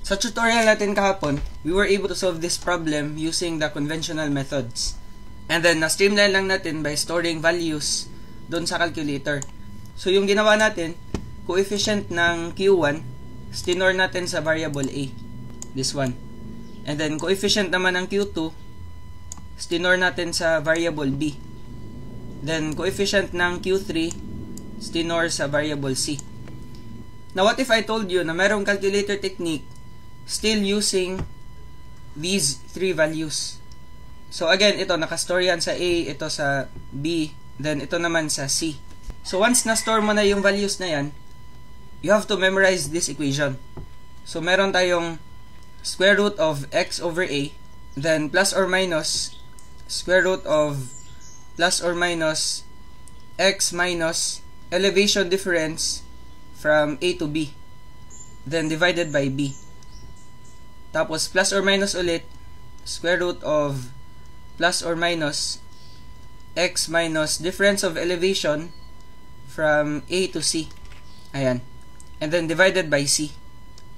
Sa tutorial natin kahapon, we were able to solve this problem using the conventional methods. And then, na-streamline lang natin by storing values doon sa calculator. So, yung ginawa natin, coefficient ng Q1, stinore natin sa variable A. This one. And then, coefficient naman ng Q2, stinore natin sa variable B. Then, coefficient ng Q3, stinore sa variable C. Now, what if I told you na mayroong calculator technique still using these three values? So, again, ito, nakastore yan sa A, ito sa B, then ito naman sa C. So, once na-store mo na yung values na yan, you have to memorize this equation. So, meron tayong square root of x over A, then plus or minus square root of plus or minus x minus elevation difference from A to B, then divided by B. Tapos, plus or minus ulit, square root of plus or minus x minus difference of elevation from A to C. Ayan. And then, divided by C.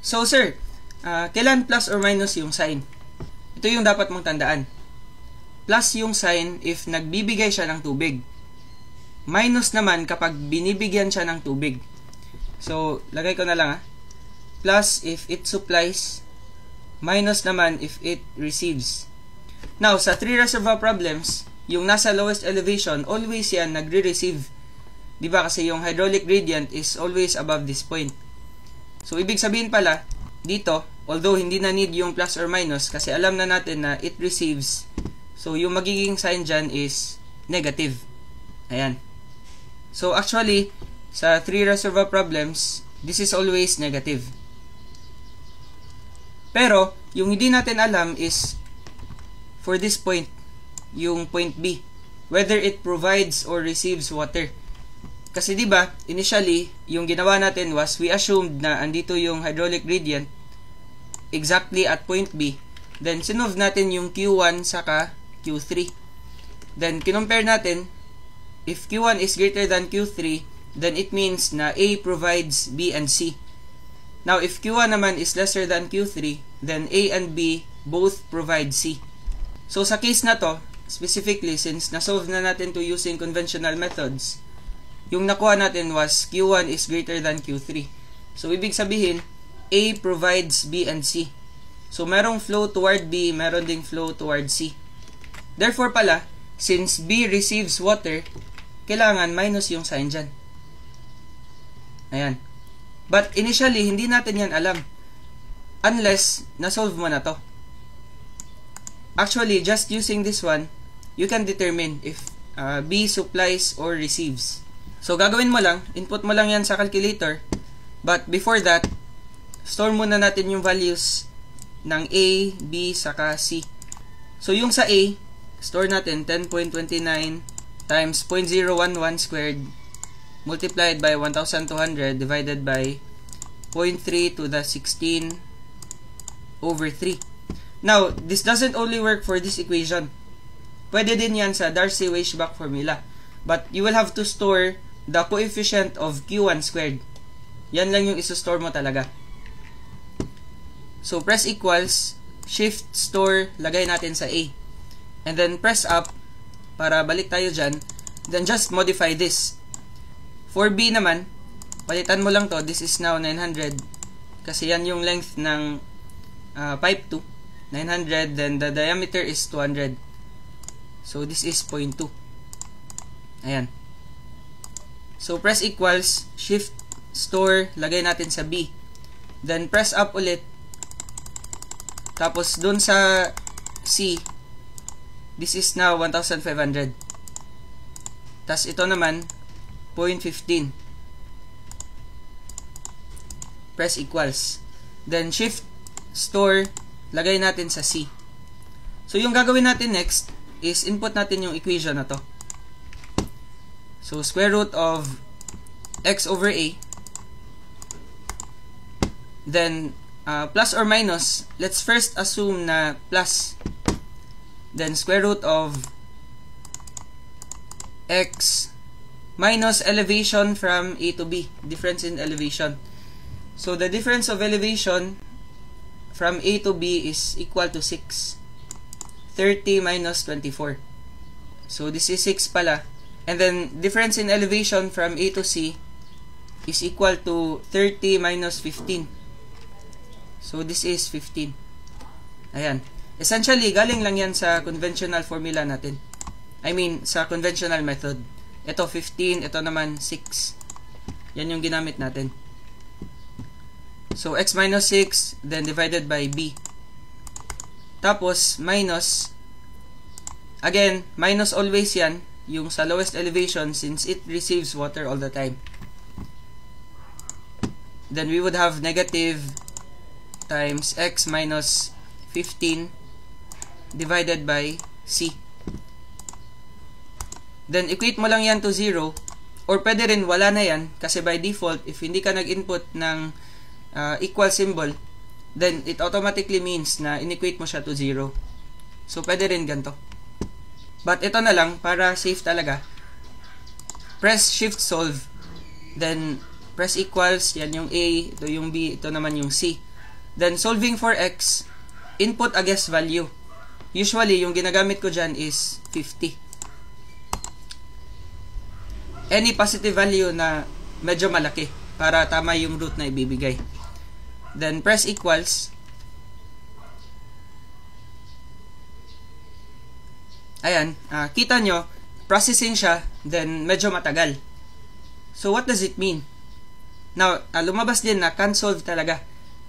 So, sir, kailan plus or minus yung sign? Ito yung dapat mong tandaan. Plus yung sign if nagbibigay siya ng tubig. Minus naman kapag binibigyan siya ng tubig. So, lagay ko na lang Plus if it supplies, minus naman if it receives. Now, sa 3 reservoir problems, yung nasa lowest elevation, always yan nagre-receive. Diba? Kasi yung hydraulic gradient is always above this point. So, ibig sabihin pala, dito, although hindi na need yung plus or minus, kasi alam na natin na it receives, so yung magiging sign dyan is negative. Ayan. So, actually, sa 3 reservoir problems, this is always negative. Pero, yung hindi natin alam is for this point, yung point B, whether it provides or receives water. Kasi diba, initially, yung ginawa natin was we assumed na andito yung hydraulic gradient exactly at point B. Then, sinove natin yung Q1 saka Q3. Then, kinompare natin, if Q1 is greater than Q3, then it means na A provides B and C. Now, if Q1 naman is lesser than Q3, then A and B both provide C. So, sa case na to, specifically, since na-solve na natin to using conventional methods, yung nakuha natin was Q1 is greater than Q3. So, ibig sabihin, A provides B and C. So, merong flow toward B, meron ding flow toward C. Therefore pala, since B receives water, kailangan minus yung sign dyan. Ayan. But initially, hindi natin yan alam. Unless, na-solve mo na to. Actually, just using this one, you can determine if B supplies or receives. So, gagawin mo lang, input mo lang yan sa calculator. But before that, store muna natin yung values ng A, B, saka C. So, yung sa A, store natin 10.29 times 0.011 squared multiplied by 1,200 divided by 0.3 to the 16 over 3. Now, this doesn't only work for this equation. Pwede din yan sa Darcy-Weisbach formula. But you will have to store the coefficient of Q1 squared. Yan lang yung isostore mo talaga. So, press equals, shift store, lagay natin sa A. And then, press up, para balik tayo dyan. Then, just modify this. For B naman, palitan mo lang to. This is now 900. Kasi yan yung length ng pipe 2. 900, then the diameter is 200. So, this is 0.2. Ayan. So, press equals, shift store, lagay natin sa B. Then, press up ulit. Tapos, dun sa C, this is now 1,500. Tas ito naman, 0.15. Press equals. Then, shift, store, lagay natin sa C. So, yung gagawin natin next is input natin yung equation na to. So, square root of x over A. Then, plus or minus, let's first assume na plus. Then, square root of x minus elevation from A to B. Difference in elevation. So, the difference of elevation from A to B is equal to 6. 30 minus 24. So this is 6 pala. And then difference in elevation from A to C is equal to 30 minus 15. So this is 15. Ayan. Essentially, galing lang yan sa conventional formula natin. I mean, sa conventional method. Ito 15, ito naman 6. Yan yung ginamit natin. So, x minus 6, then divided by b. Tapos, minus, again, minus always yan, yung sa lowest elevation since it receives water all the time. Then, we would have negative times x minus 15 divided by c. Then, equate mo lang yan to 0. Or pwede rin wala na yan kasi by default, if hindi ka nag-input ng equal symbol, then it automatically means na in-equate mo siya to 0. So, pwede rin ganito. But ito na lang, para safe talaga. Press Shift Solve. Then, press equals. Yan yung A, ito yung B, ito naman yung C. Then, solving for x, input a guess value. Usually, yung ginagamit ko dyan is 50. Any positive value na medyo malaki para tama yung root na ibibigay. Then, press equals. Ayan, kita nyo, processing siya, then medyo matagal. So, what does it mean? Now, lumabas din na can't solve talaga.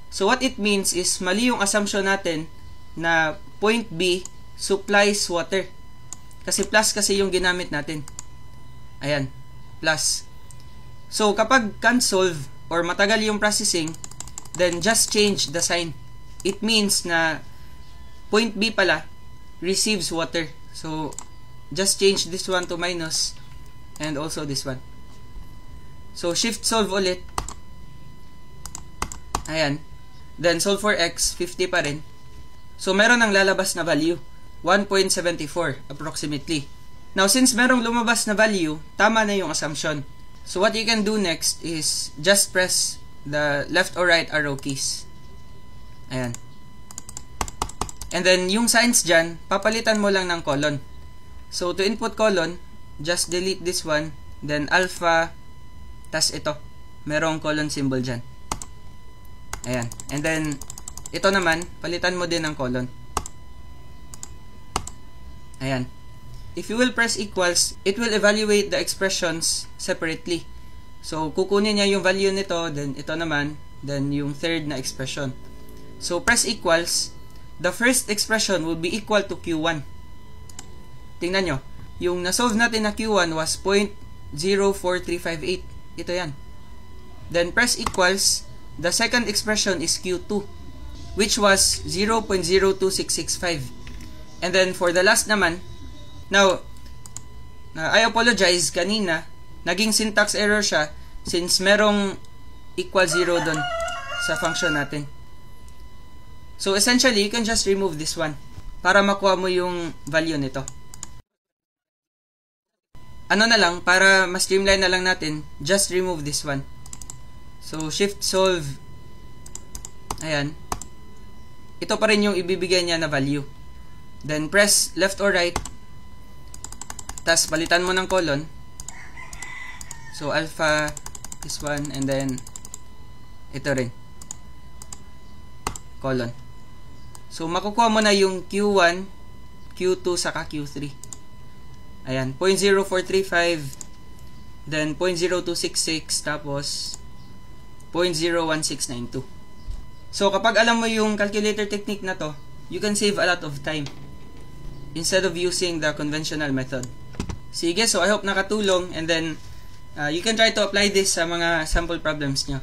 So, what it means is, mali yung assumption natin na point B supplies water. Kasi plus kasi yung ginamit natin. Ayan, plus. So, kapag can't solve or matagal yung processing, then just change the sign. It means na point B pala receives water. So, just change this one to minus and also this one. So, shift solve ulit. Ayan. Then, solve for x, 50 pa rin. So, meron ang lalabas na value. 1.74 approximately. Now, since merong lumabas na value, tama na yung assumption. So, what you can do next is just press the left or right arrow keys. Ayan. And then, yung signs dyan, papalitan mo lang ng colon. So, to input colon, just delete this one, then alpha, tas ito. Merong colon symbol dyan. Ayan. And then, ito naman, palitan mo din ng colon. Ayan. If you will press equals, it will evaluate the expressions separately. So, kukunin niya yung value nito, then ito naman, then yung third na expression. So, press equals, the first expression will be equal to Q1. Tingnan nyo, yung nasolve natin na Q1 was 0.04358. Ito yan. Then, press equals, the second expression is Q2, which was 0.02665. And then, for the last naman, now, I apologize, kanina, naging syntax error siya since merong equal 0 dun sa function natin. So, essentially, you can just remove this one para makuha mo yung value nito. Ano na lang, para ma-streamline na lang natin, just remove this one. So, shift solve. Ayan. Ito pa rin yung ibibigay niya na value. Then, press left or right. Tas, palitan mo ng colon. So, alpha, this one, and then, ito rin. Colon. So, makukuha mo na yung Q1, Q2, saka Q3. Ayan, 0.0435, then 0.0266, tapos 0.01692. So, kapag alam mo yung calculator technique na to, you can save a lot of time instead of using the conventional method. Sige, so I hope nakatulong, and then you can try to apply this sa mga sample problems nyo.